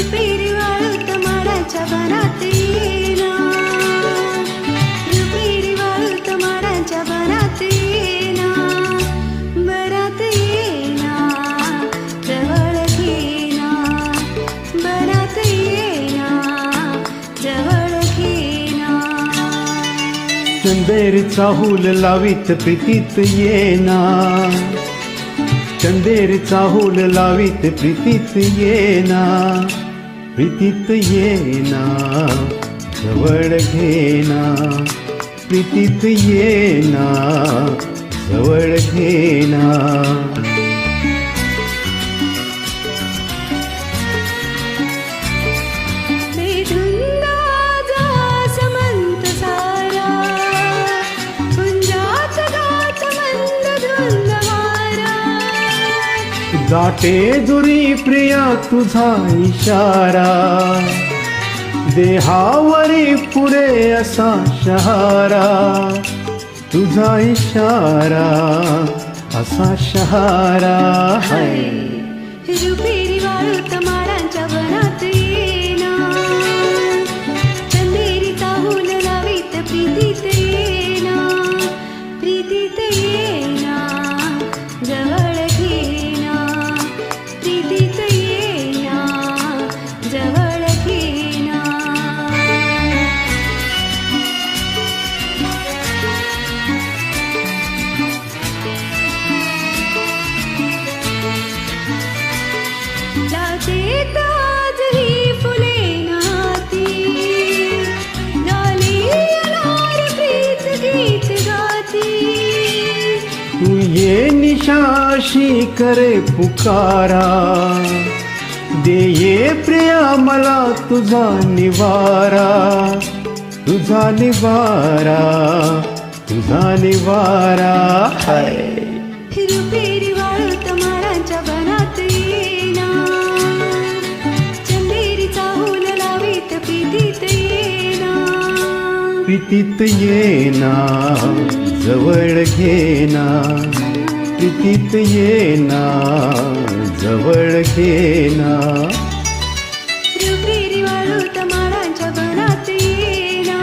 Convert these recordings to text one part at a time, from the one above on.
रुपेरी वाळूत माडाच्या बनात येना, रुपेरी वाळूत माडाच्या बनात येना, बरात येना, जवळ घेना, बरात येना, जवळ घेना. चंदेरीचा हूल लावीत प्रीतीत येना, चंदेरीचा हूल लावीत प्रीतीत येना, प्रीतीत येना, जवळ घेना, प्रीतीत येना, जवळ घेना. दाटे दुरी प्रिया तुझा इशारा, देहावरी पुरे असा शहारा, तुझा इशारा असा शहारा. रुपेरी वाळूत माडांच्या बनात येना, चंदेरीचा हूल लावीत प्रीतीत येना, प्रीतीत येना, जवळ घेना, प्रीतीत येना, जवळ घेना. लाजेत आजही फुले नाती, लाली अनार प्रीत गीत गाती. तू ये निशाशी करे पुकारा, दे ये प्रिया मला तुझा निवारा, तुझा निवारा, तुझा निवारा. रुपेरी वाळूत माडांच्या बनात येना, चंदेरीचा हूल लावीत प्रीतीत येना, प्रीतीत येना, जवळ घेना, प्रीतीत येना, जवळ घेना. रुपेरी वाळूत माडांच्या बनात येना,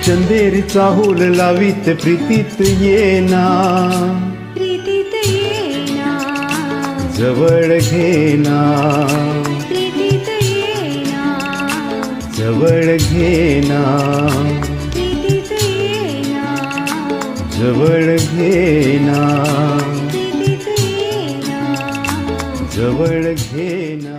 चंदेरीचा हूल लावीत प्रीतीत येना, प्रीतीत येना, जवळ घेना, प्रीतीत येना, जवळ घेना, प्रीतीत येना, जवळ घेना, प्रीतीत येना. जवळ घेना.